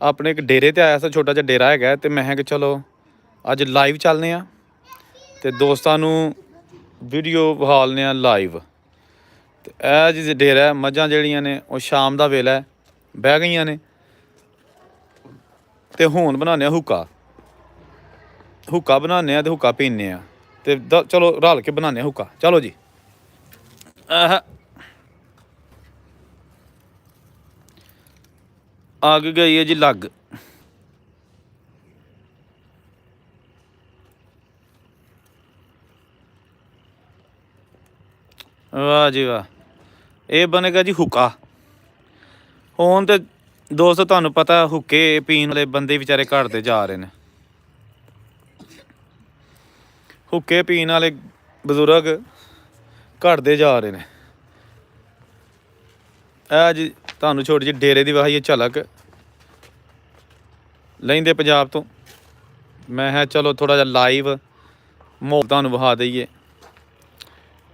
ਆਪਣੇ ਇੱਕ ਡੇਰੇ ਤੇ ਆਇਆ ਸੀ, ਛੋਟਾ ਜਿਹਾ ਡੇਰਾ ਹੈਗਾ ਤੇ ਮੈਂ ਕਿ ਚਲੋ ਅੱਜ ਲਾਈਵ ਚੱਲਦੇ ਆ ਤੇ ਦੋਸਤਾਂ ਨੂੰ ਵੀਡੀਓ ਵਿਖਾਲਦੇ ਆ ਲਾਈਵ। ਤੇ ਇਹ ਜਿਹੇ ਡੇਰਾ ਮੱਝਾਂ ਜਿਹੜੀਆਂ ਨੇ ਉਹ ਸ਼ਾਮ ਦਾ ਵੇਲਾ ਬਹਿ ਗਈਆਂ ਨੇ ਤੇ ਹੁਣ ਬਣਾਉਂਦੇ ਆ ਹੁੱਕਾ ਬਣਾਉਂਦੇ ਆ ਤੇ ਹੁੱਕਾ ਪੀਂਦੇ ਆ ਤੇ ਚਲੋ ਰਲ ਕੇ ਬਣਾਉਂਦੇ ਆ ਹੁੱਕਾ। ਚਲੋ ਜੀ। ਅੱਗ ਗਈ ਹੈ ਜੀ ਲੱਗ। ਵਾਹ ਜੀ ਵਾਹ, ਇਹ ਬਣੇਗਾ ਜੀ ਹੁੱਕਾ। ਹੁਣ ਤੇ ਦੋਸਤੋ ਤੁਹਾਨੂੰ ਪਤਾ ਹੁੱਕੇ ਪੀਣ ਵਾਲੇ ਬੰਦੇ ਵਿਚਾਰੇ ਘਟਦੇ ਜਾ ਰਹੇ ਨੇ। ਹੁੱਕੇ ਪੀਣ ਵਾਲੇ ਬਜ਼ੁਰਗ ਘਟਦੇ ਜਾ ਰਹੇ ਨੇ। ਇਹ ਜੀ ਤੁਹਾਨੂੰ ਛੋਟੀ ਜਿਹੀ ਡੇਰੇ ਦੀ ਵਿਖਾਈਏ ਝਲਕ ਲੈਂਦੇ ਪੰਜਾਬ ਤੋਂ। ਮੈਂ ਕਿਹਾ ਚਲੋ ਥੋੜ੍ਹਾ ਜਿਹਾ ਲਾਈਵ ਮਾਹੌਲ ਤੁਹਾਨੂੰ ਵਿਖਾ ਦਈਏ।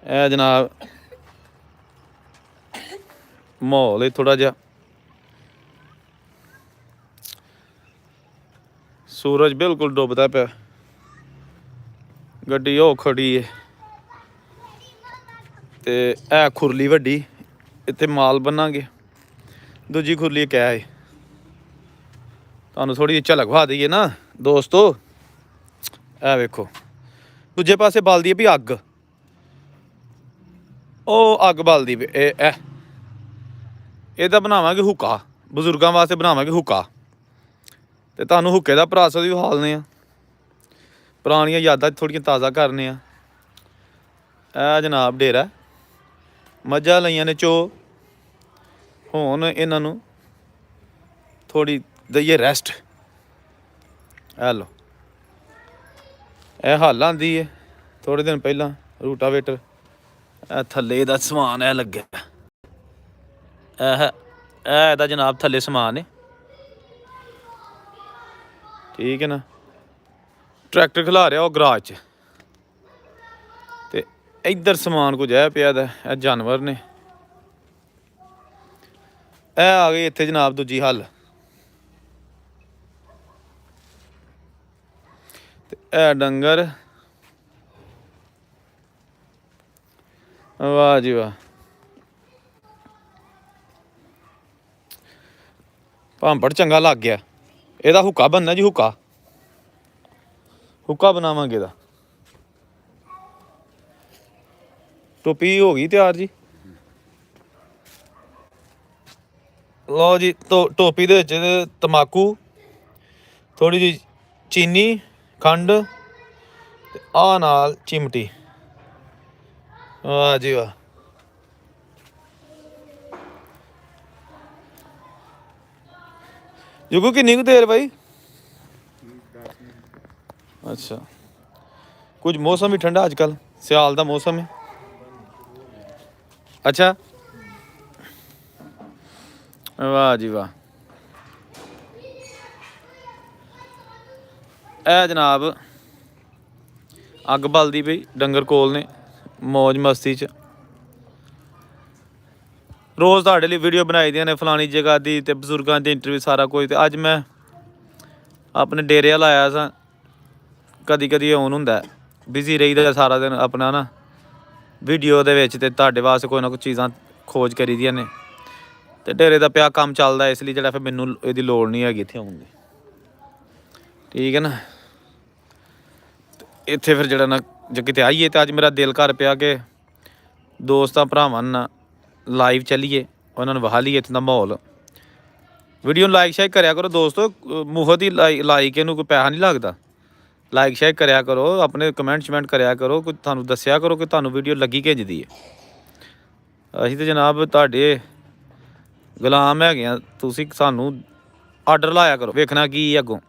ਇਹ ਜਨਾਬ ਮਾਹੌਲ ਹੈ ਥੋੜ੍ਹਾ ਜਿਹਾ, ਸੂਰਜ ਬਿਲਕੁਲ ਡੁੱਬਦਾ ਪਿਆ, ਗੱਡੀ ਉਹ ਖੜੀ ਹੈ ਤੇ ਇਹ ਖੁਰਲੀ ਵੱਡੀ, ਇੱਥੇ ਮਾਲ ਬੰਨਾਂਗੇ। ਦੂਜੀ ਖੁਰਲੀ ਕਿਆ ਹੈ ਤੁਹਾਨੂੰ ਥੋੜ੍ਹੀ ਜਿਹੀ ਝਲਕ ਵਿਖਾ ਦਈਏ ਨਾ ਦੋਸਤੋ। ਇਹ ਵੇਖੋ ਦੂਜੇ ਪਾਸੇ ਬਲਦੀ ਹੈ ਵੀ ਅੱਗ, ਉਹ ਅੱਗ ਬਲਦੀ ਵੀ ਇਹਦਾ ਬਣਾਵਾਂਗੇ ਹੁੱਕਾ, ਬਜ਼ੁਰਗਾਂ ਵਾਸਤੇ ਬਣਾਵਾਂਗੇ ਹੁੱਕਾ। ਤੇ ਤੁਹਾਨੂੰ ਹੁੱਕੇ ਦਾ ਪ੍ਰਾਸਦ ਵੀ ਵਿਖਾਲਦੇ ਆ, ਪੁਰਾਣੀਆਂ ਯਾਦਾਂ ਥੋੜ੍ਹੀਆਂ ਤਾਜ਼ਾ ਕਰਨੇ ਆ। ਇਹ ਜਨਾਬ ਡੇਰਾ ਮੱਝਾਂ ਲਈਆਂ ਨੇ ਚੋ, ਹੁਣ ਇਹਨਾਂ ਨੂੰ ਥੋੜ੍ਹੀ ਦਈਏ ਰੈਸਟ। ਇਹ ਲਓ ਇਹ ਹੱਲ ਆਂਦੀ ਹੈ ਥੋੜ੍ਹੇ ਦਿਨ ਪਹਿਲਾਂ ਰੂਟਾਵੇਟਰ। ਇਹ ਥੱਲੇ ਇਹਦਾ ਸਮਾਨ ਇਹ ਲੱਗਿਆ, ਇਹ ਇਹਦਾ ਜਨਾਬ ਥੱਲੇ ਸਮਾਨ ਹੈ, ਠੀਕ ਹੈ ਨਾ। ਟਰੈਕਟਰ ਖਿਲਾ ਰਿਹਾ ਉਹ ਗਰਾਜ 'ਚ ਤੇ ਇੱਧਰ ਸਮਾਨ ਕੁਝ ਹੈ ਪਿਆ ਦਾ। ਇਹ ਜਾਨਵਰ ਨੇ। ਇਹ ਆ ਗਈ ਇੱਥੇ ਜਨਾਬ ਦੂਜੀ ਹੱਲ ਤੇ ਇਹ ਡੰਗਰ। ਵਾਹ ਜੀ ਵਾਹ, ਭਾਂਪੜ ਚੰਗਾ ਲੱਗ ਗਿਆ। ਇਹਦਾ ਹੁੱਕਾ ਬਣਨਾ ਜੀ, ਹੁੱਕਾ ਬਣਾਵਾਂਗੇ ਇਹਦਾ। ਟੋਪੀ ਹੋ ਗਈ ਤਿਆਰ ਜੀ। ਲਓ ਜੀ ਟੋਪੀ ਦੇ ਵਿੱਚ ਤੰਬਾਕੂ, ਥੋੜ੍ਹੀ ਜਿਹੀ ਚੀਨੀ, ਖੰਡ ਤੇ ਆਹ ਨਾਲ ਚਿਮਟੀ। ਵਾਹ ਜੀ ਵਾਹ, ਜੁਗੂ ਕਿੰਨੀ ਕੁ ਦੇਰ ਬਾਈ? ਅੱਛਾ, ਕੁਝ ਮੌਸਮ ਵੀ ਠੰਡਾ, ਅੱਜ ਕੱਲ੍ਹ ਸਿਆਲ ਦਾ ਮੌਸਮ ਹੈ। ਅੱਛਾ, ਵਾਹ ਜੀ ਵਾਹ। ਇਹ ਜਨਾਬ ਅੱਗ ਬਲਦੀ ਪਈ, ਡੰਗਰ ਕੋਲ ਨੇ ਮੌਜ ਮਸਤੀ 'ਚ। ਰੋਜ਼ ਤੁਹਾਡੇ ਲਈ ਵੀਡੀਓ ਬਣਾਈ ਦੀਆਂ ਨੇ ਫਲਾਣੀ ਜਗ੍ਹਾ ਦੀ ਅਤੇ ਬਜ਼ੁਰਗਾਂ ਦੀ ਇੰਟਰਵਿਊ ਸਾਰਾ ਕੁਝ। ਅਤੇ ਅੱਜ ਮੈਂ ਆਪਣੇ ਡੇਰੇ ਵੱਲ ਆਇਆ ਸਾਂ। ਕਦੀ ਕਦੀ ਔਨ ਹੁੰਦਾ, ਬਿਜ਼ੀ ਰਹੀਦਾ ਸਾਰਾ ਦਿਨ ਆਪਣਾ ਨਾ ਵੀਡੀਓ ਦੇ ਵਿੱਚ, ਅਤੇ ਤੁਹਾਡੇ ਵਾਸਤੇ ਕੋਈ ਨਾ ਕੋਈ ਚੀਜ਼ਾਂ ਖੋਜ ਕਰੀ ਦੀਆਂ ਨੇ। ਅਤੇ ਡੇਰੇ ਦਾ ਪਿਆ ਕੰਮ ਚੱਲਦਾ, ਇਸ ਲਈ ਜਿਹੜਾ ਫਿਰ ਮੈਨੂੰ ਇਹਦੀ ਲੋੜ ਨਹੀਂ ਹੈਗੀ ਇੱਥੇ ਆਉਣ ਦੀ, ਠੀਕ ਹੈ ਨਾ। ਇੱਥੇ ਫਿਰ ਜਿਹੜਾ ਨਾ ਜੇ ਕਿਤੇ ਆਈਏ ਤਾਂ ਅੱਜ ਮੇਰਾ ਦਿਲ ਕਰ ਪਿਆ ਕਿ ਦੋਸਤਾਂ ਭਰਾਵਾਂ ਨਾਲ ਲਾਈਵ ਚੱਲੀਏ, ਉਹਨਾਂ ਨੂੰ ਵਿਖਾ ਲਈਏ ਇੱਥੇ ਦਾ ਮਾਹੌਲ। ਵੀਡੀਓ ਨੂੰ ਲਾਈਕ ਸ਼ੇਅਰ ਕਰਿਆ ਕਰੋ ਦੋਸਤੋ, ਮੁਫਤ ਹੀ ਲਾਈਕ ਇਹਨੂੰ ਕੋਈ ਪੈਸਾ ਨਹੀਂ ਲੱਗਦਾ। ਲਾਈਕ ਸ਼ੇਅਰ ਕਰਿਆ ਕਰੋ, ਆਪਣੇ ਕਮੈਂਟ ਸ਼ਮੈਂਟ ਕਰਿਆ ਕਰੋ, ਕੋਈ ਤੁਹਾਨੂੰ ਦੱਸਿਆ ਕਰੋ ਕਿ ਤੁਹਾਨੂੰ ਵੀਡੀਓ ਲੱਗੀ ਕਿੰਝ ਦੀ ਹੈ। ਅਸੀਂ ਤਾਂ ਜਨਾਬ ਤੁਹਾਡੇ ਗੁਲਾਮ ਹੈਗੇ ਆ, ਤੁਸੀਂ ਸਾਨੂੰ ਆਰਡਰ ਲਾਇਆ ਕਰੋ, ਵੇਖਣਾ ਕੀ ਅੱਗੋਂ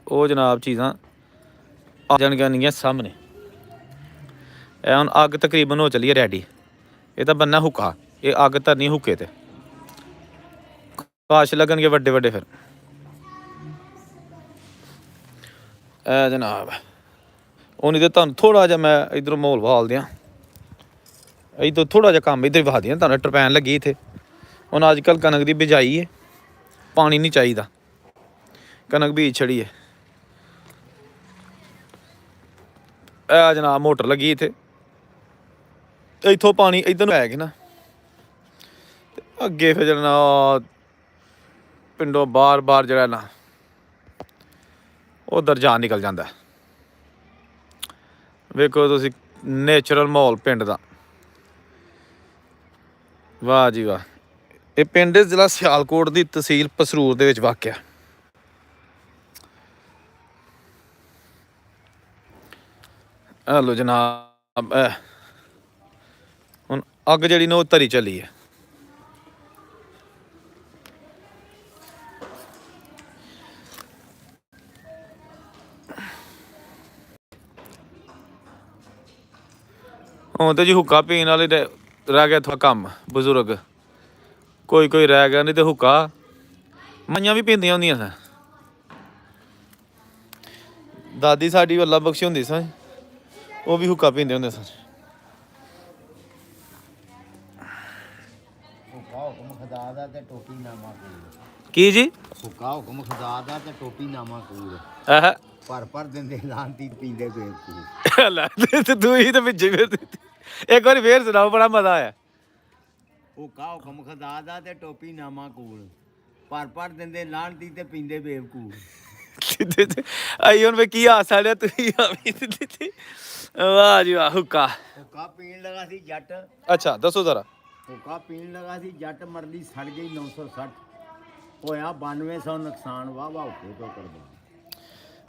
ਉਹ ਜਨਾਬ ਚੀਜ਼ਾਂ ਆ ਜਾਣਗੀਆਂ ਸਾਹਮਣੇ। ਇਹ ਹੁਣ ਅੱਗ ਤਕਰੀਬਨ ਹੋ ਚੱਲੀ ਹੈ ਰੈਡੀ। ਇਹ ਤਾਂ ਬੰਨਾ ਹੁੱਕਾ, ਇਹ ਅੱਗ ਧਰਨੀ ਹੁੱਕੇ ਤੇ, ਕਾਸ਼ ਲੱਗਣਗੇ ਵੱਡੇ ਵੱਡੇ। ਫਿਰ ਇਹ ਜਨਾਬ ਉਹ ਨਹੀਂ ਤਾਂ ਤੁਹਾਨੂੰ ਥੋੜ੍ਹਾ ਜਿਹਾ ਮੈਂ ਇੱਧਰੋਂ ਮਾਹੌਲ ਵਿਖਾਲ ਦਿਆਂ। ਇੱਧਰ ਥੋੜ੍ਹਾ ਜਿਹਾ ਕੰਮ ਇੱਧਰ ਵਿਖਾ ਦਿਆਂ ਤੁਹਾਨੂੰ। ਟਰਪੈਨ ਲੱਗੀ ਇੱਥੇ, ਹੁਣ ਅੱਜ ਕੱਲ੍ਹ ਕਣਕ ਦੀ ਬਿਜਾਈ ਹੈ ਪਾਣੀ ਨਹੀਂ ਚਾਹੀਦਾ। ਕਣਕ ਬੀਜ ਛੜੀ ਹੈ। ਇਹ ਜਨਾਬ ਮੋਟਰ ਲੱਗੀ ਇੱਥੇ, ਇੱਥੋਂ ਪਾਣੀ ਇੱਧਰ ਨੂੰ ਲੈ ਕੇ ਨਾ ਤੇ ਅੱਗੇ ਫਿਰ ਜਨਾਬ ਪਿੰਡੋਂ ਬਾਰ ਜਿਹੜਾ ਨਾ ਉਧਰ ਜਾਨ ਨਿਕਲ ਜਾਂਦਾ। ਵੇਖੋ ਤੁਸੀਂ ਨੇਚਰਲ ਮਾਹੌਲ ਪਿੰਡ ਦਾ। ਵਾਹ ਜੀ ਵਾਹ। ਇਹ ਪਿੰਡ ਜ਼ਿਲ੍ਹਾ ਸਿਆਲਕੋਟ ਦੀ ਤਹਿਸੀਲ ਪਸਰੂਰ ਦੇ ਵਿੱਚ ਵਾਕਿਆ। ਹਲੋ ਜਨਾਬ, ਹੁਣ ਅੱਗ ਜਿਹੜੀ ਨਾ ਉਹ ਧਰੀ ਚੱਲੀ ਹੈ। ਹੁਣ ਤੇ ਜੀ ਹੁੱਕਾ ਪੀਣ ਵਾਲੇ ਤੇ ਰਹਿ ਗਿਆ ਥੋੜਾ ਕੰਮ, ਬਜ਼ੁਰਗ ਕੋਈ ਰਹਿ ਗਿਆ, ਨਹੀਂ ਤੇ ਹੁੱਕਾ ਮਾਈਆਂ ਵੀ ਪੀਂਦੀਆਂ ਹੁੰਦੀਆਂ ਸਨ। ਦਾਦੀ ਸਾਡੀ ਵੱਲਾ ਬਖਸ਼ੀ ਹੁੰਦੀ ਸੀ, ਉਹ ਵੀ ਹੁੱਕਾ ਪੀਂਦੇ ਹੁੰਦੇ ਸਨ। ਕੀ ਜੀ? ਹੁੱਕਾ ਹੁਕਮ ਖੁਦਾ ਦਾ ਤੇ ਟੋਪੀ ਨਾਮਾ ਕੂੜ। ਭਰ ਦਿੰਦੇ ਲਾਂਤੀ ਪੀਂਦੇ ਬੇਵਕੂਫ। ਲੈ ਤੂੰ ਹੀ ਤਾਂ ਪਿੱਛੇ ਇੱਕ ਵਾਰੀ ਫੇਰ ਸੁਣਾਓ, ਬੜਾ ਮਜ਼ਾ ਆਇਆ। ਹੁੱਕਾ ਹੁਕਮ ਖੁਦਾ ਦਾ ਤੇ ਟੋਪੀ ਨਾਮਾ ਕੂੜ। ਭਰ ਦਿੰਦੇ ਲਾਂਤੀ ਤੇ ਪੀਂਦੇ ਬੇਵਕੂਫ। ਆਈ ਹੁਣ ਕੀ ਹਾਸਾ ਲਿਆ ਤੁਸੀਂ? ਵਾਹ ਜੀ ਵਾਹ। ਹੁੱਕਾ ਪੀਣ ਲਗਾ ਸੀ ਜੱਟ। ਅੱਛਾ ਦੱਸੋ ਜ਼ਰਾ। ਹੁੱਕਾ ਪੀਣ ਲਗਾ ਸੀ ਜੱਟ, ਮਰਲੀ ਸੜ ਗਈ 960, ਹੋਇਆ 9200 ਨੁਕਸਾਨ। ਵਾਹ ਵਾਹ ਹੁੱਕੇ ਤੋਂ ਕਰਦਾ।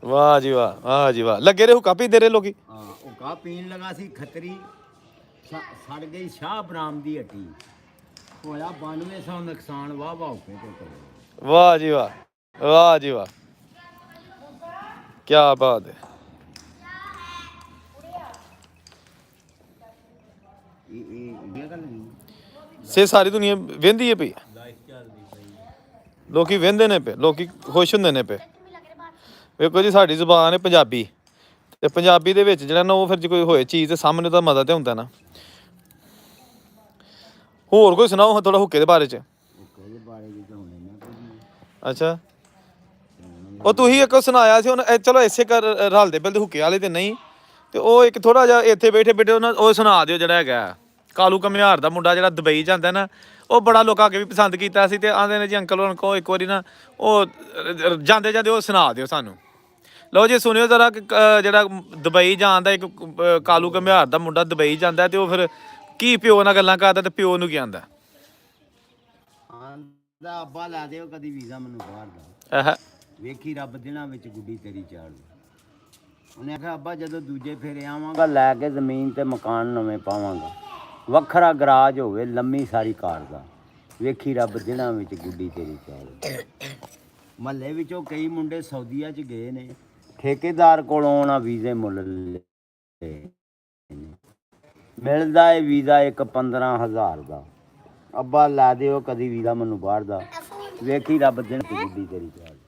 ਵਾਹ ਜੀ ਵਾਹ, ਵਾਹ ਜੀ ਵਾਹ। ਲੱਗੇ ਰਹੇ ਹੁੱਕਾ ਪੀਂਦੇ ਰਹੇ ਲੋਕੀ। ਹਾਂ ਹੁੱਕਾ ਪੀਣ ਲਗਾ ਸੀ ਖੱਤਰੀ, ਸੜ ਗਈ ਸ਼ਾਹ ਬਰਾਮ ਦੀ ਹੱਟੀ, ਹੋਇਆ 9200 ਨੁਕਸਾਨ। ਵਾਹ ਵਾਹ ਹੁੱਕੇ ਤੋਂ ਕਰਦਾ। ਵਾਹ ਜੀ ਵਾਹ, ਵਾਹ ਜੀ ਵਾਹ, ਕਿਆ ਬਾਤ ਹੈ। ਸੇ ਸਾਰੀ ਦੁਨੀਆ ਵਹਿੰਦੀ ਹੈ ਪਈ, ਲੋਕੀ ਵਹਿੰਦੇ ਨੇ ਪਏ, ਲੋਕੀ ਖੁਸ਼ ਹੁੰਦੇ ਨੇ ਪਏ। ਵੇਖੋ ਜੀ ਸਾਡੀ ਜ਼ੁਬਾਨ ਹੈ ਪੰਜਾਬੀ, ਤੇ ਪੰਜਾਬੀ ਦੇ ਵਿੱਚ ਜਿਹੜਾ ਨਾ ਉਹ ਫਿਰ ਜੇ ਕੋਈ ਹੋਏ ਚੀਜ਼ ਤੇ ਸਾਹਮਣੇ ਤਾਂ ਮਜ਼ਾ ਤੇ ਹੁੰਦਾ ਨਾ। ਹੋਰ ਕੋਈ ਸੁਣਾਓ ਥੋੜਾ ਹੁੱਕੇ ਦੇ ਬਾਰੇ ਚ। ਅੱਛਾ ਉਹ ਤੁਸੀਂ ਇੱਕ ਸੁਣਾਇਆ ਸੀ ਹੁਣ, ਚਲੋ ਇਸੇ ਕਰ ਰਲਦੇ ਬਿਲਦੇ ਹੁੱਕੇ ਵਾਲੇ ਤੇ ਨਹੀਂ, ਤੇ ਉਹ ਇੱਕ ਥੋੜਾ ਜਿਹਾ ਇੱਥੇ ਬੈਠੇ ਉਹਨਾਂ ਉਹ ਸੁਣਾ ਦਿਓ ਜਿਹੜਾ ਹੈਗਾ ਕਾਲੂ ਘੁਮਿਆਰ ਦਾ ਮੁੰਡਾ ਜਿਹੜਾ ਦੁਬਈ ਜਾਂਦਾ ਨਾ। ਉਹ ਬੜਾ ਲੋਕਾਂ ਅੱਗੇ ਵੀ ਪਸੰਦ ਕੀਤਾ ਸੀ, ਤੇ ਆਂਦੇ ਨੇ ਜੀ ਅੰਕਲ ਹੁਣ ਕੋ ਇੱਕ ਵਾਰੀ ਨਾ ਉਹ ਜਾਂਦੇ ਉਹ ਸੁਣਾ ਦਿਓ ਸਾਨੂੰ। ਲਓ ਜੀ ਸੁਣਿਓ ਜ਼ਰਾ। ਜਿਹੜਾ ਦੁਬਈ ਜਾਂਦਾ ਇੱਕ ਕਾਲੂ ਘੁਮਿਆਰ ਦਾ ਮੁੰਡਾ ਦੁਬਈ ਜਾਂਦਾ, ਤੇ ਉਹ ਫਿਰ ਕੀ ਪਿਓ ਨਾਲ ਗੱਲਾਂ ਕਰਦਾ, ਤੇ ਪਿਓ ਨੂੰ ਕੀ ਆਂਦਾ? ਅੱਬਾ ਲਾ ਦਿਓ ਕਦੀ ਵੀਜ਼ਾ ਮੈਨੂੰ ਬਾਹਰ ਦਾ, ਵੇਖੀ ਰੱਬ ਦਿਨਾਂ ਵਿੱਚ ਗੁੱਡੀ ਤੇਰੀ ਚਾੜੂ। ਉਹਨੇ ਆਖਿਆ ਅੱਬਾ ਜਦੋਂ ਦੂਜੇ ਫੇਰੇ ਆਵਾਂਗਾ ਲੈ ਕੇ ਜ਼ਮੀਨ ਤੇ ਮਕਾਨ ਨਵੇਂ ਪਾਵਾਂਗਾ, ਵੱਖਰਾ ਗਰਾਜ ਹੋਵੇ ਲੰਮੀ ਸਾਰੀ ਕਾਰ ਦਾ, ਵੇਖੀ ਰੱਬ ਦਿਨਾਂ ਵਿੱਚ ਗੁੱਡੀ ਤੇਰੀ ਚਾੜੂ। ਮਹੱਲੇ ਵਿੱਚੋਂ ਕਈ ਮੁੰਡੇ ਸਾਊਦੀਆ 'ਚ ਗਏ ਨੇ, ਠੇਕੇਦਾਰ ਕੋਲੋਂ ਆਉਣਾ ਵੀਜ਼ੇ ਮੁੱਲ ਲਏ, ਮਿਲਦਾ ਏ ਵੀਜ਼ਾ ਇੱਕ 15000 ਦਾ। ਅੱਬਾ ਲਾ ਦਿਓ ਕਦੀ ਵੀਜ਼ਾ ਮੈਨੂੰ ਬਾਹਰ ਦਾ, ਵੇਖੀ ਰੱਬ ਦਿਨ ਗੁੱਡੀ ਤੇਰੀ ਚਾੜੂ।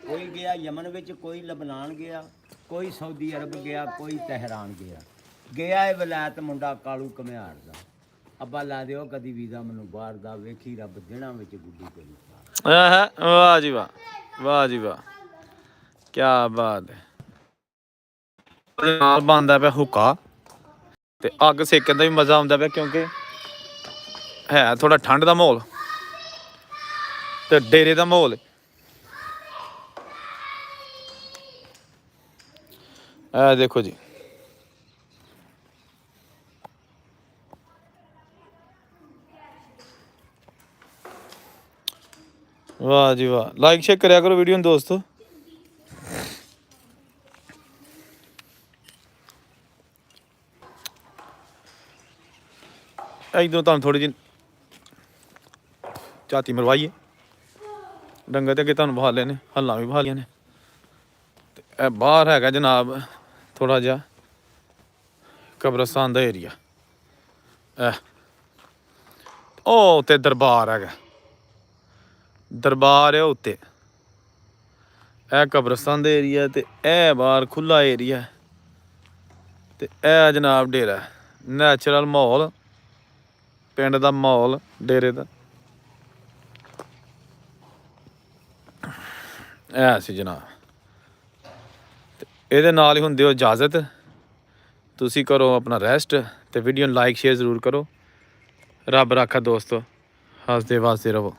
ਕੋਈ ਗਿਆ ਯਮਨ ਵਿੱਚ, ਕੋਈ ਲਬਨਾਨ ਗਿਆ, ਕੋਈ ਸਾਊਦੀ ਅਰਬ ਗਿਆ, ਕੋਈ ਤਹਿਰਾਨ ਗਿਆ, ਗਿਆ ਏ ਵਲਾਇਤ ਮੁੰਡਾ ਕਾਲੂ ਘੁਮਿਆਰ ਦਾ। ਅੱਬਾ ਲਾ ਦਿਓ ਕਦੀ ਵੀਜ਼ਾ ਮੈਨੂੰ ਬਾਹਰ ਦਾ, ਵੇਖੀ ਰੱਬ ਦਿਨਾਂ ਵਿੱਚ ਗੁੱਡੀ ਤੇਰੀ ਚਾੜੂ। ਵਾਹ ਜੀ ਵਾਹ, ਵਾਹ ਜੀ ਵਾਹ, ਕਿਆ ਬਾਤ ਹੈ। ਨਾਲ ਬਣਦਾ ਪਿਆ ਹੁੱਕਾ, ਤੇ ਅੱਗ ਸੇਕਣ ਦਾ ਵੀ ਮਜ਼ਾ ਆਉਂਦਾ ਪਿਆ, ਕਿਉਂਕਿ ਹੈ ਥੋੜਾ ਠੰਡ ਦਾ ਮਾਹੌਲ ਤੇ ਡੇਰੇ ਦਾ ਮਾਹੌਲ। ਇਹ ਦੇਖੋ ਜੀ, ਵਾਹ ਜੀ ਵਾਹ। ਲਾਈਕ ਸ਼ੇਅਰ ਕਰਿਆ ਕਰੋ ਵੀਡੀਓ ਨੂੰ ਦੋਸਤੋ। ਇੱਧਰੋਂ ਤੁਹਾਨੂੰ ਥੋੜੀ ਜਿਹੀ ਝਾਤੀ ਮਰਵਾਈਏ, ਡੰਗਰ ਤੇ ਅੱਗੇ ਤੁਹਾਨੂੰ ਬਹਾ ਲਏ ਨੇ, ਹੱਲਾਂ ਵੀ ਬਹਾ ਲਈਆਂ ਨੇ, ਤੇ ਇਹ ਬਾਹਰ ਹੈਗਾ ਜਨਾਬ ਥੋੜਾ ਜਿਹਾ ਕਬਰਸਤਾਨ ਦਾ ਏਰੀਆ। ਉਹ ਉੱਤੇ ਦਰਬਾਰ ਹੈਗਾ, ਦਰਬਾਰ ਹੈ ਉੱਤੇ। ਇਹ ਕਬਰਸਤਾਨ ਦਾ ਏਰੀਆ, ਤੇ ਇਹ ਬਾਹਰ ਖੁੱਲਾ ਏਰੀਆ, ਤੇ ਇਹ ਜਨਾਬ ਡੇਰਾ। ਨੈਚੁਰਲ ਮਾਹੌਲ ਪਿੰਡ ਦਾ, ਮਾਹੌਲ ਡੇਰੇ ਦਾ। ਐ ਸੀ ਜਨਾਬ। ਤੇ ਇਹਦੇ ਨਾਲ ਹੀ ਹੁੰਦੇ ਹੋ ਇਜਾਜ਼ਤ। ਤੁਸੀਂ ਕਰੋ ਆਪਣਾ ਰੈਸਟ ਤੇ ਵੀਡੀਓ ਨੂੰ ਲਾਈਕ ਸ਼ੇਅਰ ਜ਼ਰੂਰ ਕਰੋ। ਰੱਬ ਰਾਖਾ ਦੋਸਤੋ, ਹੱਸਦੇ ਵਸਦੇ ਰਹੋ।